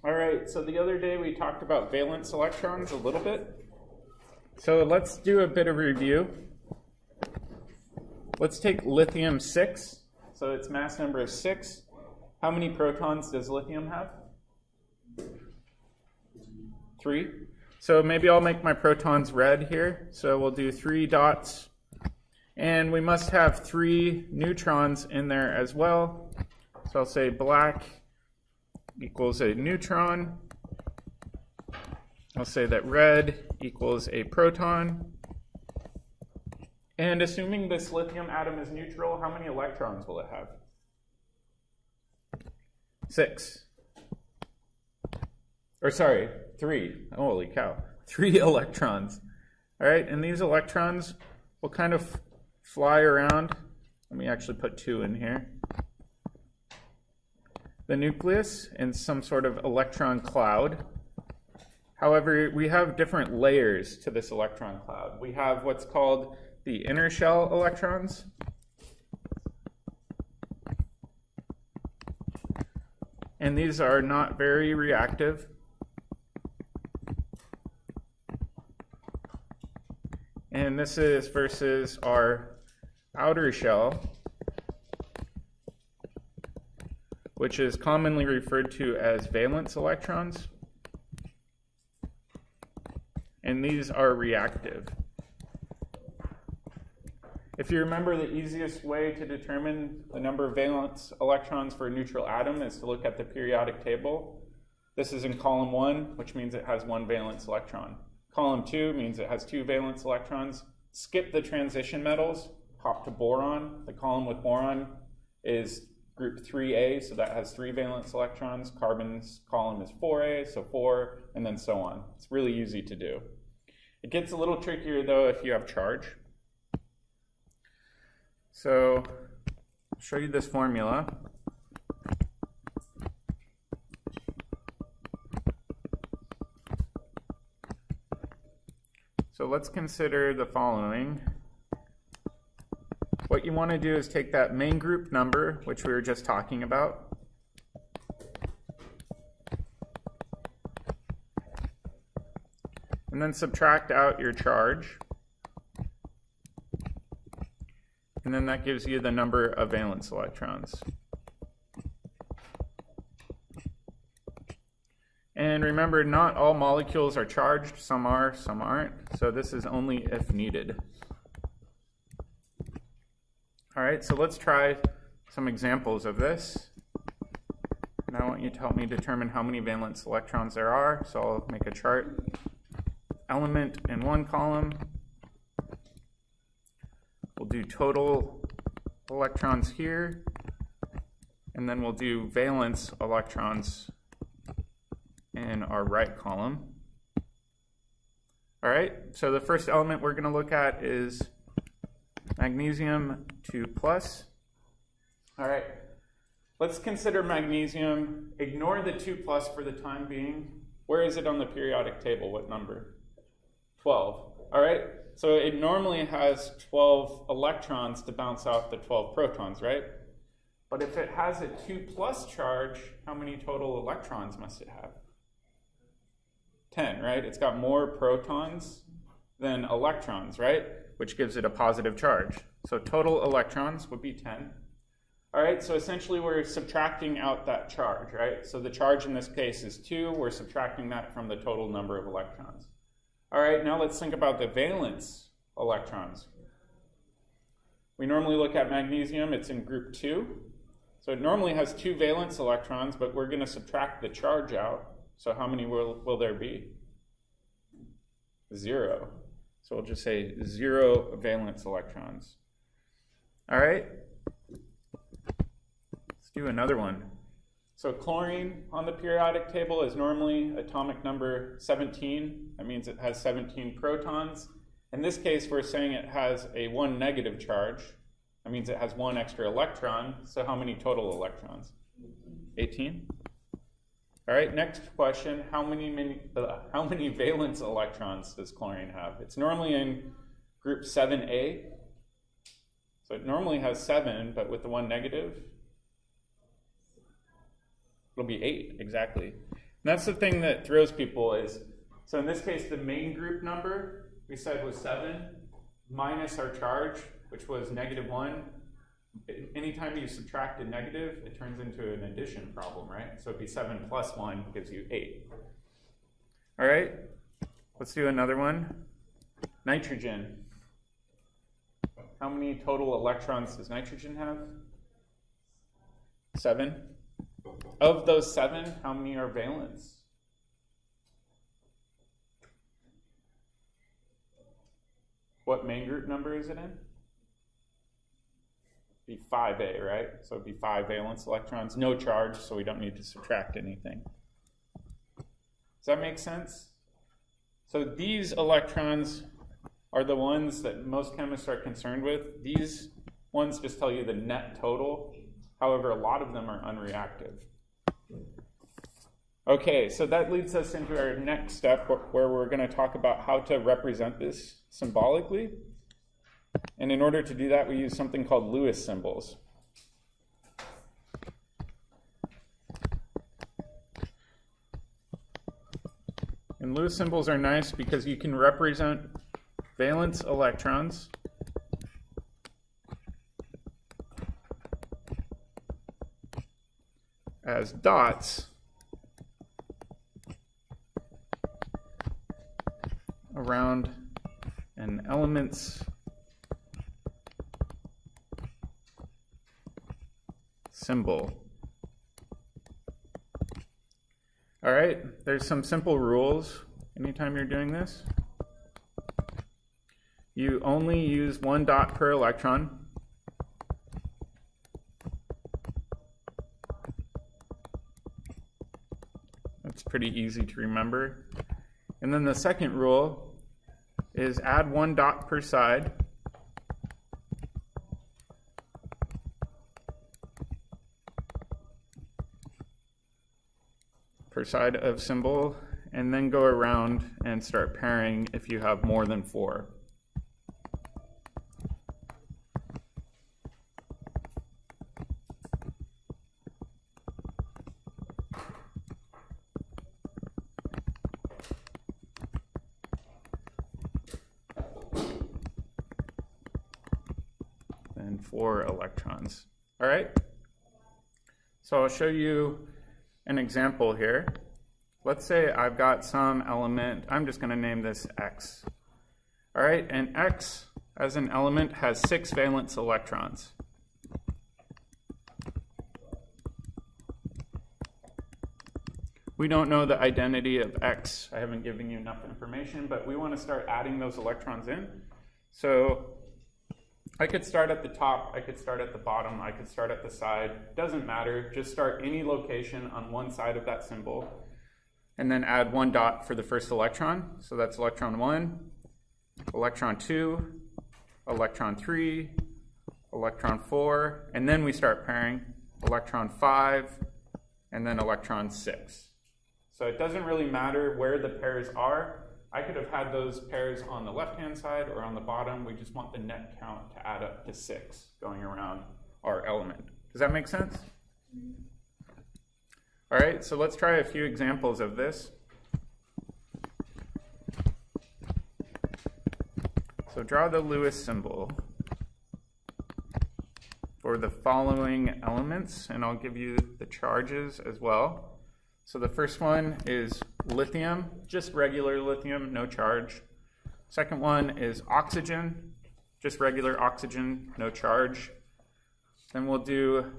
All right, so the other day we talked about valence electrons a little bit. So let's do a bit of review. Let's take lithium-6. So its mass number is 6. How many protons does lithium have? 3. So maybe I'll make my protons red here. So we'll do 3 dots. And we must have 3 neutrons in there as well. So I'll say black equals a neutron. I'll say that red equals a proton. And assuming this lithium atom is neutral, how many electrons will it have? 6. Or sorry, 3. Holy cow. 3 electrons. All right, and these electrons will kind of fly around. Let me actually put 2 in here. The nucleus in some sort of electron cloud. However, we have different layers to this electron cloud. We have what's called the inner shell electrons. And these are not very reactive. And this is versus our outer shell, which is commonly referred to as valence electrons. And these are reactive. If you remember, the easiest way to determine the number of valence electrons for a neutral atom is to look at the periodic table. This is in column 1, which means it has 1 valence electron. Column 2 means it has 2 valence electrons. Skip the transition metals, hop to boron. The column with boron is group 3A, so that has 3 valence electrons. Carbon's column is 4A, so 4, and then so on. It's really easy to do. It gets a little trickier, though, if you have charge. So I'll show you this formula. So let's consider the following. What you want to do is take that main group number, which we were just talking about, and then subtract out your charge. And then that gives you the number of valence electrons. And remember, not all molecules are charged. Some are, some aren't. So this is only if needed. All right, so let's try some examples of this. And I want you to help me determine how many valence electrons there are. So I'll make a chart. Element in one column. We'll do total electrons here. And then we'll do valence electrons in our right column. All right, so the first element we're going to look at is magnesium 2+. All right, let's consider magnesium. Ignore the 2+ for the time being. Where is it on the periodic table? What number? 12. All right, so it normally has 12 electrons to bounce out the 12 protons, right? But if it has a 2+ charge, how many total electrons must it have? 10, right? It's got more protons than electrons, right? Which gives it a positive charge. So total electrons would be 10. All right, so essentially we're subtracting out that charge, right? So the charge in this case is 2. We're subtracting that from the total number of electrons. All right, now let's think about the valence electrons. We normally look at magnesium. It's in group 2. So it normally has 2 valence electrons, but we're going to subtract the charge out. So how many will there be? 0. So we'll just say 0 valence electrons. All right. Let's do another one. So chlorine on the periodic table is normally atomic number 17. That means it has 17 protons. In this case, we're saying it has a 1 negative charge. That means it has 1 extra electron. So how many total electrons? 18. All right, next question, how many valence electrons does chlorine have? It's normally in group 7A. So it normally has 7, but with the 1 negative, it'll be 8, exactly. that's the thing that throws people is, so in this case, the main group number we said was 7 minus our charge, which was -1. Anytime you subtract a negative, it turns into an addition problem, right? So it'd be 7 plus 1 gives you 8. All right, let's do another one. Nitrogen. How many total electrons does nitrogen have? 7. Of those 7, how many are valence? What main group number is it in? Be 5a, right? So it'd be 5 valence electrons, no charge, so we don't need to subtract anything. Does that make sense? So these electrons are the ones that most chemists are concerned with. These ones just tell you the net total. However, a lot of them are unreactive. Okay, so that leads us into our next step where we're going to talk about how to represent this symbolically. And in order to do that, we use something called Lewis symbols. And Lewis symbols are nice because you can represent valence electrons as dots around an element's symbol. All right, there's some simple rules anytime you're doing this. You only use 1 dot per electron. That's pretty easy to remember. And then the second rule is add 1 dot per side. Per side of symbol, and then go around and start pairing if you have more than 4. Then 4 electrons. All right? So I'll show you an example here. Let's say I've got some element, I'm just going to name this X. All right, and X as an element has 6 valence electrons. We don't know the identity of X. I haven't given you enough information, but we want to start adding those electrons in. So I could start at the top, I could start at the bottom, I could start at the side. Doesn't matter, just start any location on one side of that symbol and then add 1 dot for the first electron. So that's electron 1, electron 2, electron 3, electron 4, and then we start pairing electron 5 and then electron 6. So it doesn't really matter where the pairs are. I could have had those pairs on the left-hand side or on the bottom. We just want the net count to add up to 6 going around our element. Does that make sense? All right, so let's try a few examples of this. So draw the Lewis symbol for the following elements, and I'll give you the charges as well. So the first one is lithium, just regular lithium, no charge. Second one is oxygen, just regular oxygen, no charge. Then we'll do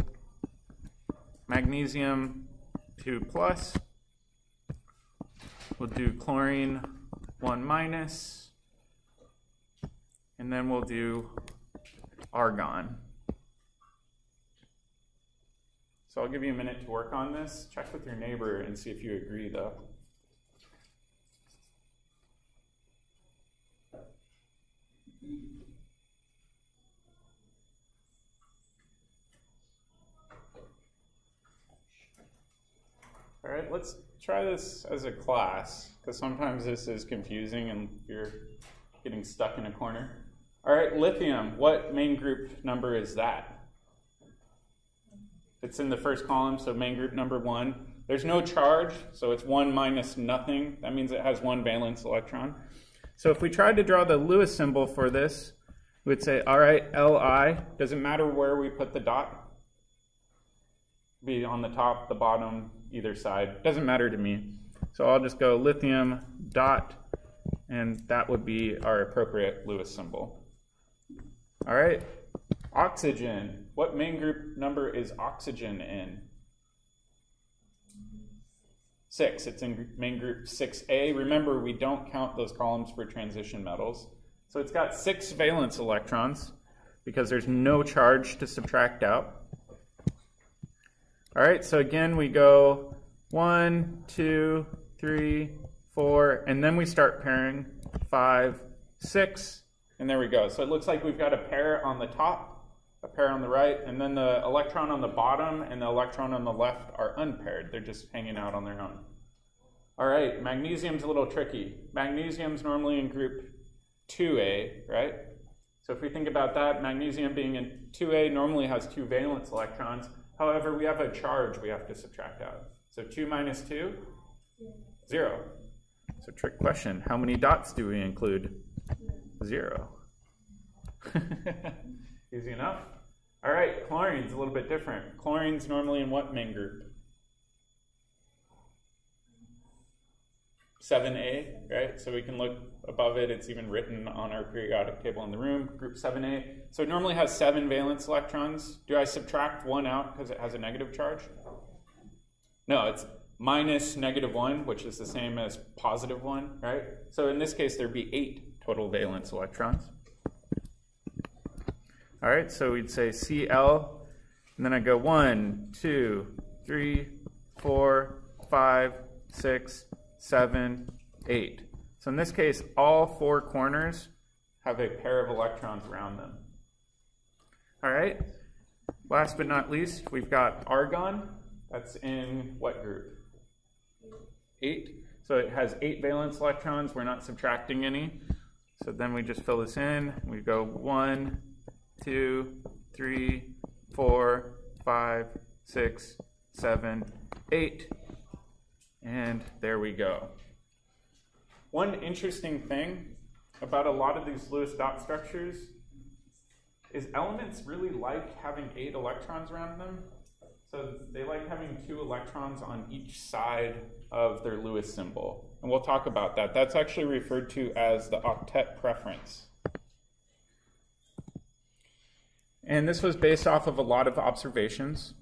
magnesium 2+. We'll do chlorine 1-. And then we'll do argon. So I'll give you a minute to work on this. Check with your neighbor and see if you agree, though. All right, let's try this as a class, because sometimes this is confusing and you're getting stuck in a corner. All right, lithium, what main group number is that? It's in the first column, so main group number 1. There's no charge, so it's 1 minus nothing. That means it has 1 valence electron. So if we tried to draw the Lewis symbol for this, we would say, all right, Li, doesn't matter where we put the dot. Be on the top, the bottom, either side. Doesn't matter to me. So I'll just go lithium dot, and that would be our appropriate Lewis symbol. All right, oxygen. What main group number is oxygen in? 6. It's in main group 6A. Remember, we don't count those columns for transition metals. So it's got 6 valence electrons because there's no charge to subtract out. All right, so again, we go 1, 2, 3, 4, and then we start pairing 5, 6, and there we go. So it looks like we've got a pair on the top, a pair on the right, and then the electron on the bottom and the electron on the left are unpaired. They're just hanging out on their own. All right, magnesium's a little tricky. Magnesium's normally in group 2A, right? So if we think about that, magnesium being in 2A normally has 2 valence electrons. However, we have a charge we have to subtract out. So 2 minus 2? 0. So trick question, how many dots do we include? 0. Easy enough. All right, chlorine's a little bit different. Chlorine's normally in what main group? 7A, right? So we can look above it. It's even written on our periodic table in the room, group 7A. So it normally has 7 valence electrons. Do I subtract 1 out because it has a negative charge? No, it's minus -1, which is the same as +1, right? So in this case, there'd be 8 total valence electrons. All right, so we'd say Cl, and then I go 1, 2, 3, 4, 5, 6, 7, 8. So in this case, all 4 corners have a pair of electrons around them. All right, last but not least, we've got argon. That's in what group? 8. So it has 8 valence electrons. We're not subtracting any. So then we just fill this in. We go 1, 2, 3, 4, 5, 6, 7, 8. And there we go. One interesting thing about a lot of these Lewis dot structures is elements really like having 8 electrons around them. So they like having 2 electrons on each side of their Lewis symbol. And we'll talk about that. That's actually referred to as the octet preference. And this was based off of a lot of observations.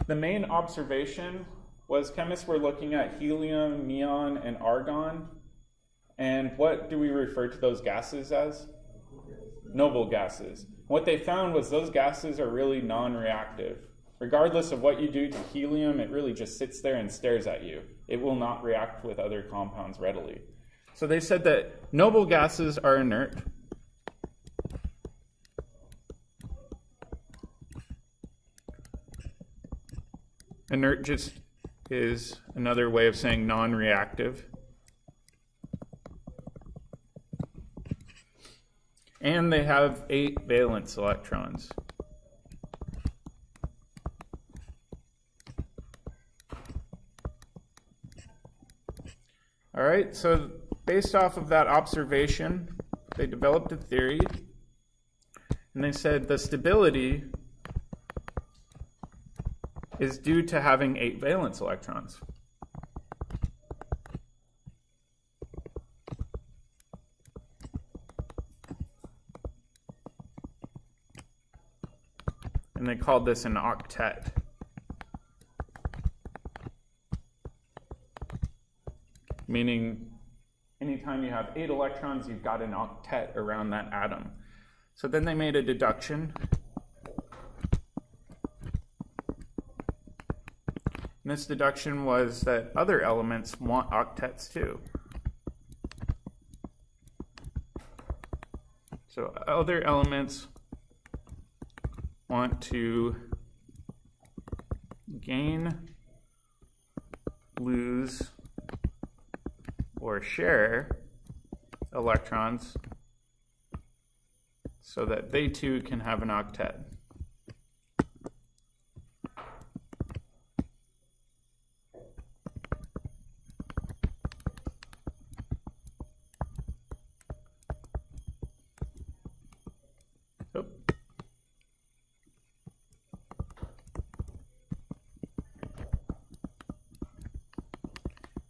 The main observation was chemists were looking at helium, neon, and argon. And what do we refer to those gases as? Noble gases. What they found was those gases are really non-reactive. Regardless of what you do to helium, it really just sits there and stares at you. It will not react with other compounds readily. So they said that noble gases are inert. Inert just is another way of saying non-reactive. And they have 8 valence electrons. All right, so based off of that observation, they developed a theory, and they said the stability is due to having 8 valence electrons. And they called this an octet. Meaning, anytime you have 8 electrons, you've got an octet around that atom. So then they made a deduction. And this deduction was that other elements want octets too. So other elements want to gain, lose, or share electrons so that they too can have an octet.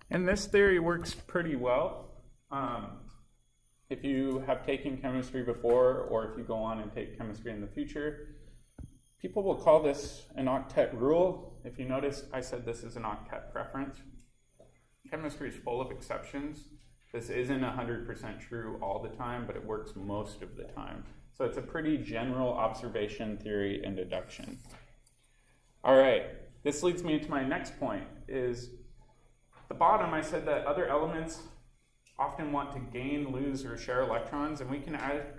And this theory works pretty well. If you have taken chemistry before, or if you go on and take chemistry in the future, people will call this an octet rule. If you notice, I said this is an octet preference. Chemistry is full of exceptions. This isn't 100% true all the time, but it works most of the time. So it's a pretty general observation, theory, and deduction. All right, this leads me to my next point, is at the bottom I said that other elements often want to gain, lose, or share electrons, and we can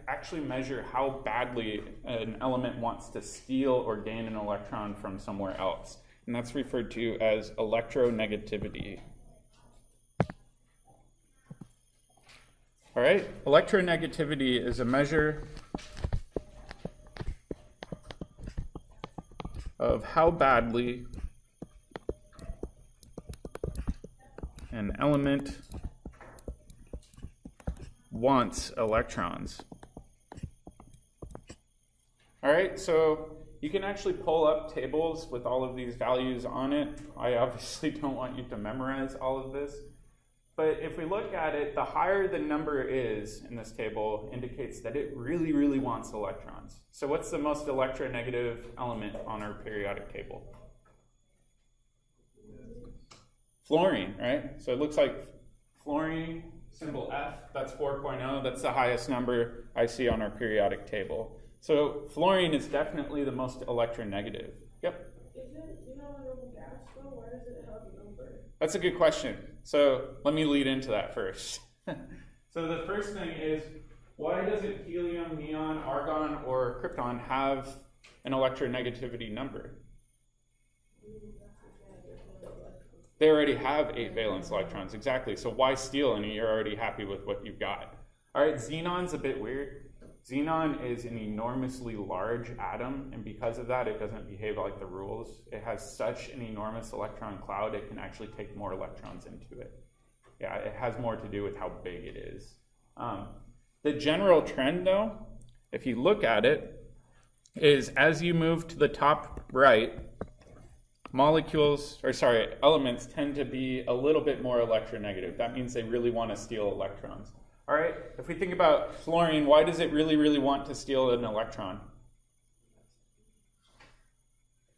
actually measure how badly an element wants to steal or gain an electron from somewhere else. And that's referred to as electronegativity. All right, electronegativity is a measure of how badly an element wants electrons. All right, so you can actually pull up tables with all of these values on it. I obviously don't want you to memorize all of this, but if we look at it, the higher the number is in this table indicates that it really, really wants electrons. So what's the most electronegative element on our periodic table? Fluorine, right? So it looks like fluorine, symbol F, that's 4.0. That's the highest number I see on our periodic table. So fluorine is definitely the most electronegative. Yep? Is it, a normal gas though? Why does it have a number? That's a good question. So let me lead into that first. So the first thing is, why doesn't helium, neon, argon, or krypton have an electronegativity number? They already have 8 valence electrons, exactly. So why steal any? You're already happy with what you've got. All right, xenon's a bit weird. Xenon is an enormously large atom, and because of that, it doesn't behave like the rules. It has such an enormous electron cloud, it can actually take more electrons into it. Yeah, it has more to do with how big it is. The general trend, though, if you look at it, is as you move to the top right, elements tend to be a little bit more electronegative. That means they really want to steal electrons. All right, if we think about fluorine, why does it really, really want to steal an electron?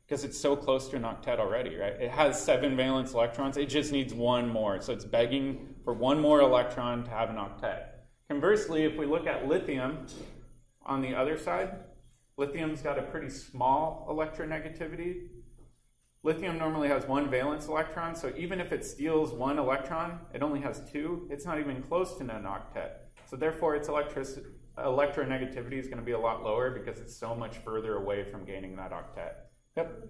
Because it's so close to an octet already, right? It has 7 valence electrons. It just needs 1 more. So it's begging for 1 more electron to have an octet. Conversely, if we look at lithium on the other side, lithium's got a pretty small electronegativity. Lithium normally has 1 valence electron, so even if it steals 1 electron, it only has 2. It's not even close to an octet. So therefore, its electronegativity is going to be a lot lower because it's so much further away from gaining that octet. Yep.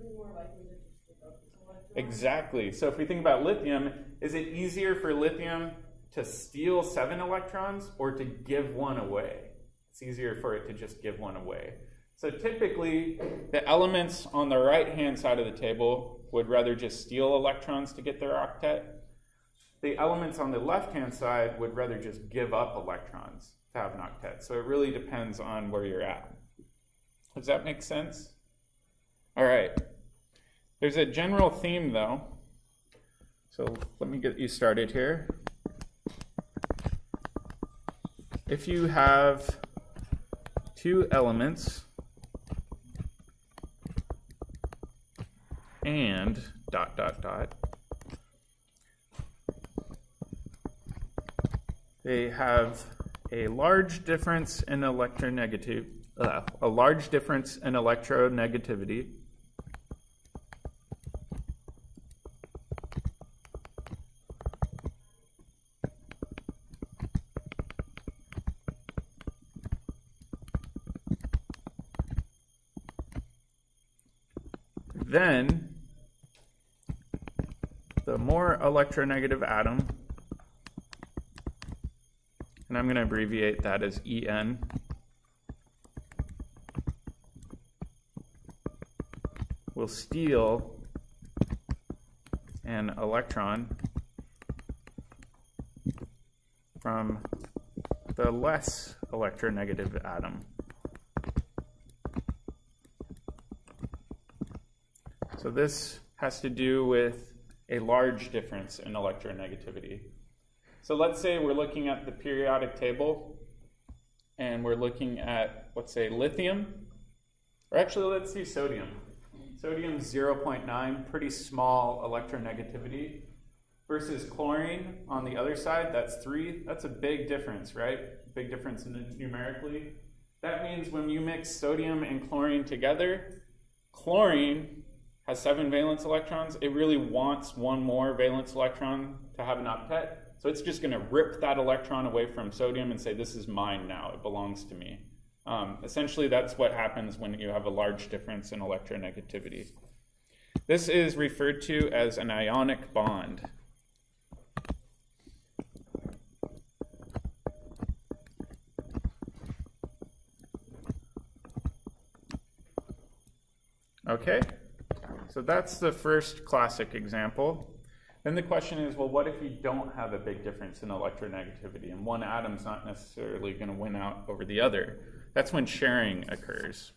Exactly. So if we think about lithium, is it easier for lithium to steal 7 electrons or to give 1 away? It's easier for it to just give 1 away. So typically, the elements on the right-hand side of the table would rather just steal electrons to get their octet. The elements on the left-hand side would rather just give up electrons to have an octet. So it really depends on where you're at. Does that make sense? All right. There's a general theme, though. So let me get you started here. If you have 2 elements and ... they have a large difference in electronegativity, then the more electronegative atom, and I'm going to abbreviate that as En, will steal an electron from the less electronegative atom. So this has to do with a large difference in electronegativity. So let's say we're looking at the periodic table and we're looking at, let's say, lithium, or actually let's see sodium. Sodium 0.9, pretty small electronegativity, versus chlorine on the other side, that's 3. That's a big difference, right? Big difference numerically. That means when you mix sodium and chlorine together, chlorine has 7 valence electrons. It really wants one more valence electron to have an octet. So it's just going to rip that electron away from sodium and say, this is mine now. It belongs to me. Essentially, that's what happens when you have a large difference in electronegativity. This is referred to as an ionic bond. Okay, so that's the first classic example. Then the question is, well, what if you don't have a big difference in electronegativity and one atom's not necessarily going to win out over the other? That's when sharing occurs.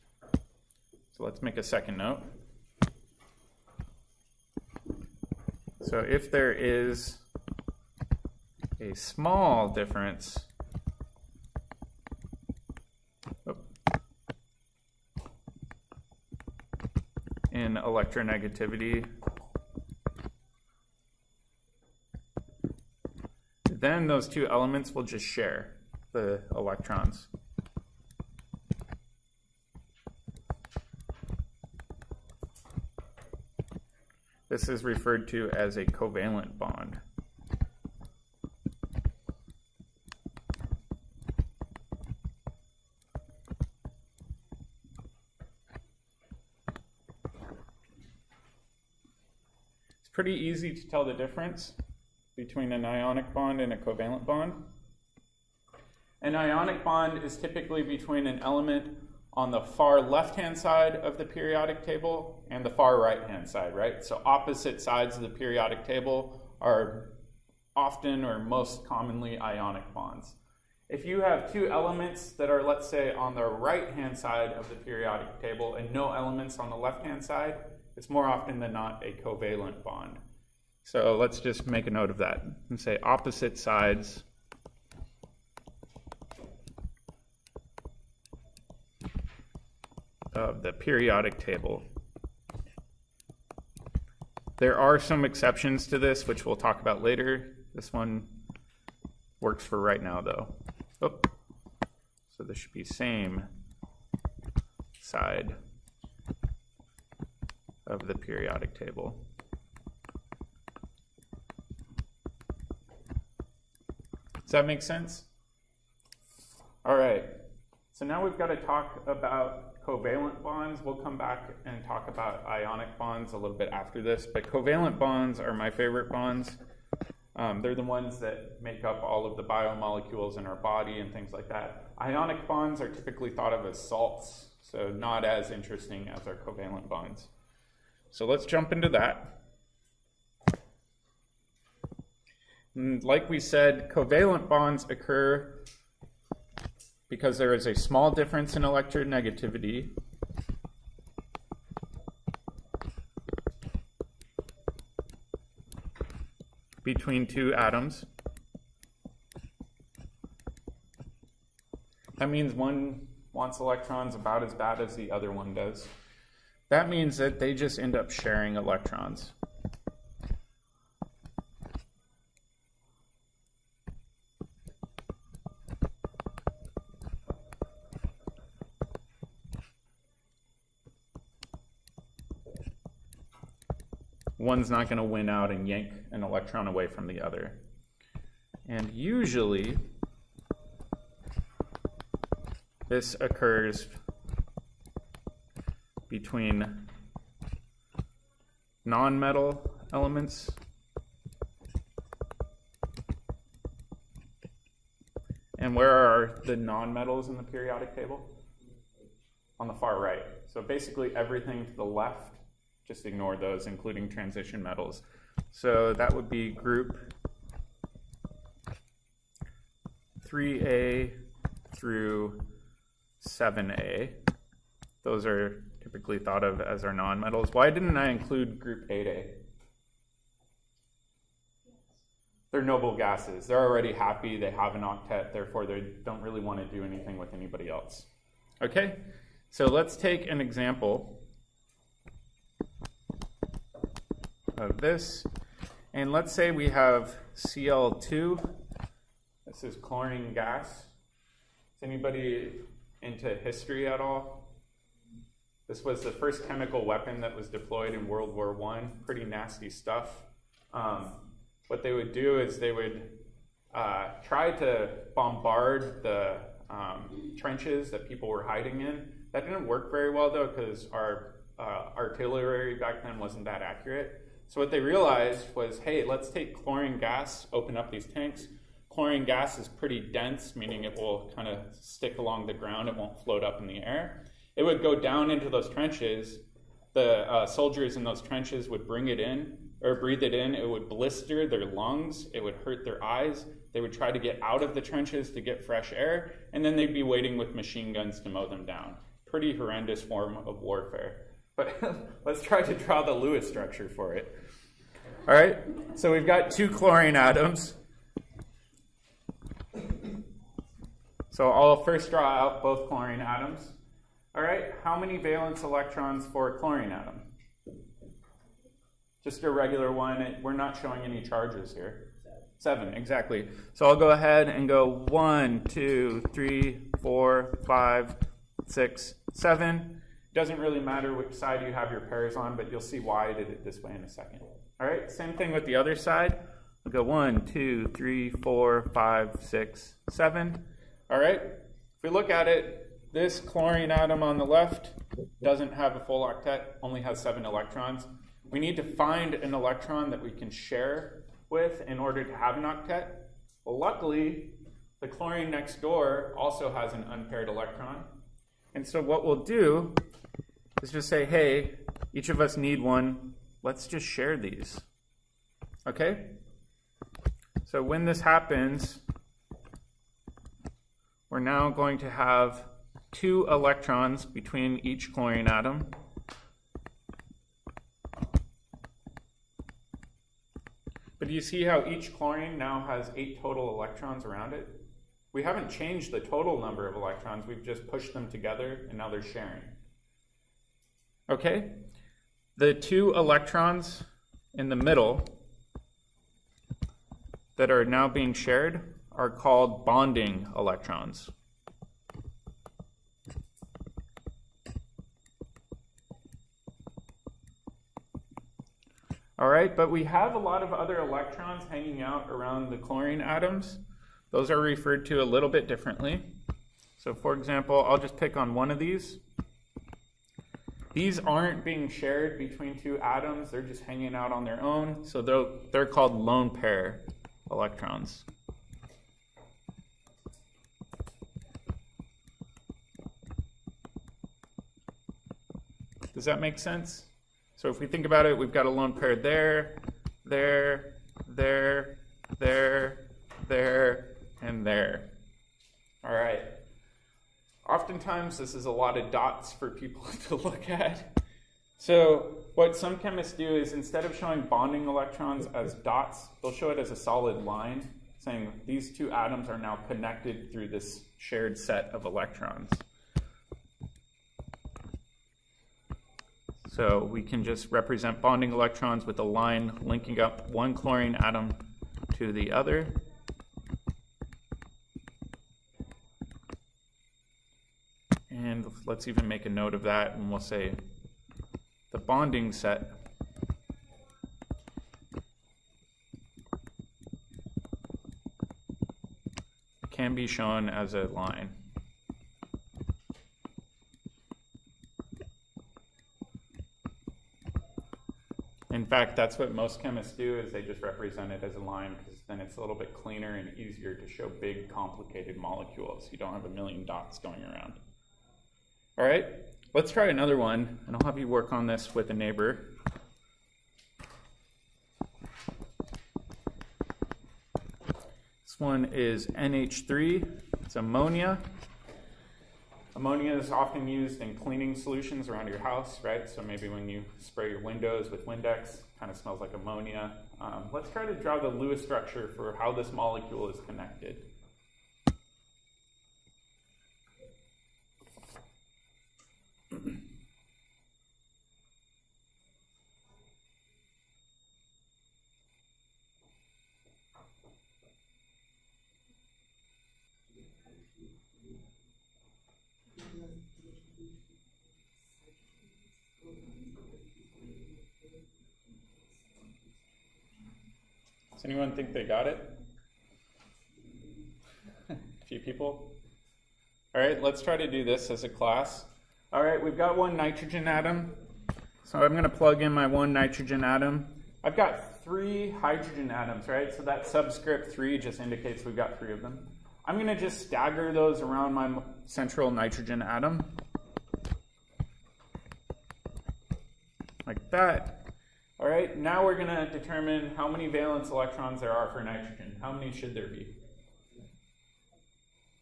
So let's make a second note. So if there is a small difference in electronegativity, then those two elements will just share the electrons. This is referred to as a covalent bond. It's pretty easy to tell the difference between an ionic bond and a covalent bond. An ionic bond is typically between an element on the far left-hand side of the periodic table and the far right-hand side, right? So opposite sides of the periodic table are often or most commonly ionic bonds. If you have two elements that are, let's say, on the right-hand side of the periodic table and no elements on the left-hand side, it's more often than not a covalent bond. So let's just make a note of that and say opposite sides of the periodic table. There are some exceptions to this, which we'll talk about later. This one works for right now, though. Oh. So this should be same side of the periodic table. Does that make sense? All right. So now we've got to talk about covalent bonds. We'll come back and talk about ionic bonds a little bit after this, but covalent bonds are my favorite bonds. They're the ones that make up all of the biomolecules in our body and things like that. Ionic bonds are typically thought of as salts, so not as interesting as our covalent bonds. So let's jump into that. And like we said, covalent bonds occur because there is a small difference in electronegativity between two atoms. That means one wants electrons about as bad as the other one does. That means that they just end up sharing electrons. One's not going to win out and yank an electron away from the other. And usually, this occurs between nonmetal elements and where are the nonmetals in the periodic table? On the far right. So basically everything to the left Just ignore those, including transition metals. So that would be group 3A through 7A. Those are typically thought of as our nonmetals. Why didn't I include group 8A? They're noble gases. They're already happy. They have an octet. Therefore, they don't really want to do anything with anybody else. Okay? So let's take an example of this. And let's say we have Cl2. This is chlorine gas. Is anybody into history at all? This was the first chemical weapon that was deployed in World War I. Pretty nasty stuff. What they would do is they would try to bombard the trenches that people were hiding in. That didn't work very well, though, because our artillery back then wasn't that accurate. So what they realized was, hey, let's take chlorine gas, open up these tanks. Chlorine gas is pretty dense, meaning it will kind of stick along the ground. It won't float up in the air. It would go down into those trenches. The soldiers in those trenches would bring it in, or breathe it in. It would blister their lungs. It would hurt their eyes. They would try to get out of the trenches to get fresh air, and then they'd be waiting with machine guns to mow them down. Pretty horrendous form of warfare. But let's try to draw the Lewis structure for it. All right, so we've got two chlorine atoms. So I'll first draw out both chlorine atoms. All right, how many valence electrons for a chlorine atom? Just a regular one. We're not showing any charges here. 7, exactly. So I'll go ahead and go 1, 2, 3, 4, 5, 6, 7. Doesn't really matter which side you have your pairs on, but you'll see why I did it this way in a second. All right, same thing with the other side. I'll go 1, 2, 3, 4, 5, 6, 7. All right, if we look at it, this chlorine atom on the left doesn't have a full octet, only has 7 electrons. We need to find an electron that we can share with in order to have an octet. Well, luckily, the chlorine next door also has an unpaired electron. And so what we'll do is just say, hey, each of us need one. Let's just share these. Okay? So when this happens, we're now going to have 2 electrons between each chlorine atom. But do you see how each chlorine now has 8 total electrons around it? We haven't changed the total number of electrons, we've just pushed them together and now they're sharing. Okay? The 2 electrons in the middle that are now being shared are called bonding electrons. All right, but we have a lot of other electrons hanging out around the chlorine atoms. Those are referred to a little bit differently. So for example, I'll just pick on one of these. These aren't being shared between 2 atoms, they're just hanging out on their own. So they're called lone pair electrons. Does that make sense? So if we think about it, we've got a lone pair there, there, there, there, there, and there. All right. Oftentimes, this is a lot of dots for people to look at. So what some chemists do is instead of showing bonding electrons as dots, they'll show it as a solid line, saying these 2 atoms are now connected through this shared set of electrons. So we can just represent bonding electrons with a line linking up one chlorine atom to the other. And let's even make a note of that, and we'll say the bonding set can be shown as a line. In fact, that's what most chemists do, is they just represent it as a line, because then it's a little bit cleaner and easier to show big, complicated molecules. You don't have a million dots going around. All right, let's try another one, and I'll have you work on this with a neighbor. This one is NH3. It's ammonia. Ammonia is often used in cleaning solutions around your house, right? So maybe when you spray your windows with Windex, kind of smells like ammonia. Let's try to draw the Lewis structure for how this molecule is connected. Does anyone think they got it? A few people? All right, let's try to do this as a class. All right, we've got one nitrogen atom. So I'm going to plug in my one nitrogen atom. I've got 3 hydrogen atoms, right? So that subscript 3 just indicates we've got 3 of them. I'm going to just stagger those around my central nitrogen atom. Like that. All right, now we're going to determine how many valence electrons there are for nitrogen. How many should there be?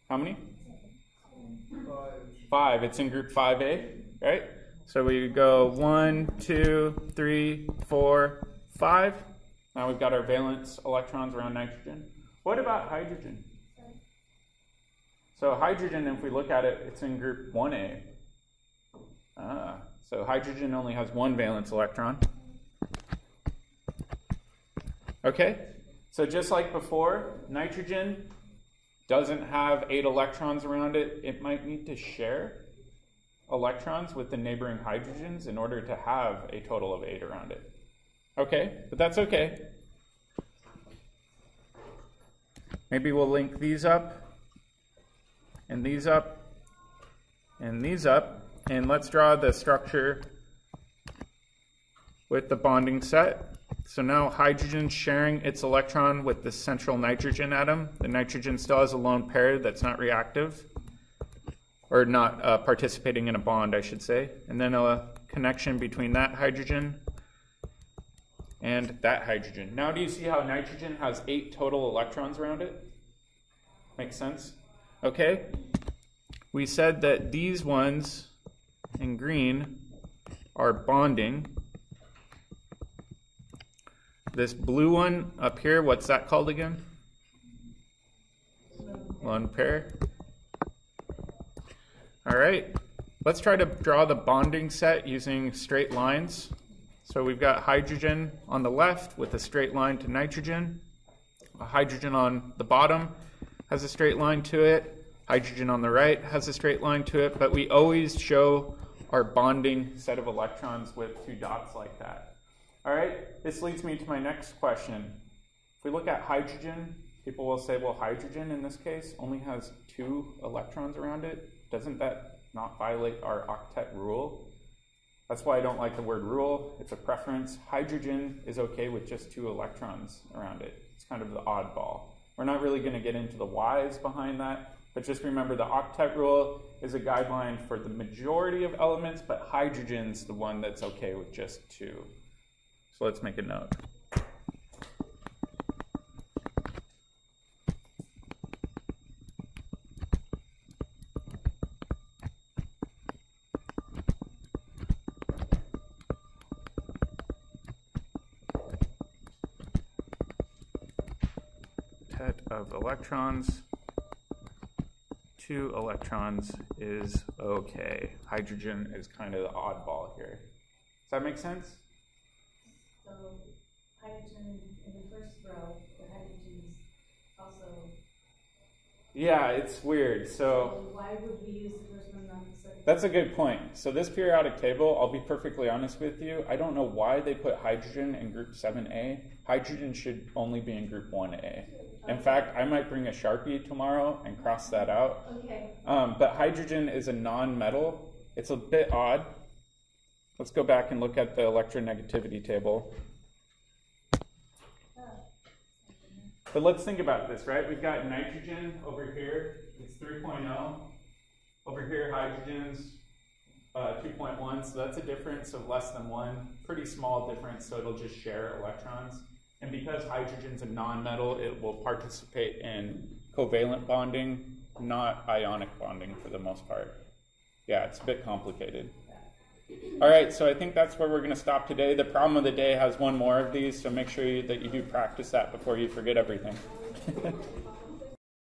How many? 5. It's in group 5A, right? So we go 1, 2, 3, 4, 5. Now we've got our valence electrons around nitrogen. What about hydrogen? So hydrogen, if we look at it, it's in group 1A. So hydrogen only has 1 valence electron. Okay, so just like before, nitrogen doesn't have 8 electrons around it. It might need to share electrons with the neighboring hydrogens in order to have a total of 8 around it. Okay, but that's okay. Maybe we'll link these up, and these up, and these up, and let's draw the structure with the bonding set. So now hydrogen sharing its electron with the central nitrogen atom. The nitrogen still has a lone pair that's not reactive, or not participating in a bond, I should say. And then a connection between that hydrogen and that hydrogen. Now do you see how nitrogen has 8 total electrons around it? Makes sense? Okay. We said that these ones in green are bonding. This blue one up here, what's that called again? Lone pair. All right, let's try to draw the bonding set using straight lines. So we've got hydrogen on the left with a straight line to nitrogen. A hydrogen on the bottom has a straight line to it. Hydrogen on the right has a straight line to it, but we always show our bonding set of electrons with 2 dots like that. All right, this leads me to my next question. If we look at hydrogen, people will say, well, hydrogen in this case only has 2 electrons around it. Doesn't that not violate our octet rule? That's why I don't like the word rule. It's a preference. Hydrogen is okay with just 2 electrons around it. It's kind of the oddball. We're not really going to get into the whys behind that, but just remember the octet rule is a guideline for the majority of elements, but hydrogen's the one that's okay with just 2. So let's make a note. Tet of electrons, 2 electrons is okay. Hydrogen is kind of the oddball here. Does that make sense? So hydrogen in the first row, the hydrogen is also... Yeah, it's weird. So why would we use the first one, not the second? That's a good point. So this periodic table, I'll be perfectly honest with you, I don't know why they put hydrogen in group 7A. Hydrogen should only be in group 1A. In fact, I might bring a Sharpie tomorrow and cross that out. Okay. But hydrogen is a non-metal. It's a bit odd. Let's go back and look at the electronegativity table. But let's think about this, right? We've got nitrogen over here. It's 3.0. Over here, hydrogen's 2.1. So that's a difference of less than 1. Pretty small difference, so it'll just share electrons. And because hydrogen's a nonmetal, it will participate in covalent bonding, not ionic bonding for the most part. Yeah, it's a bit complicated. All right, so I think that's where we're going to stop today. The problem of the day has one more of these, so make sure that you do practice that before you forget everything.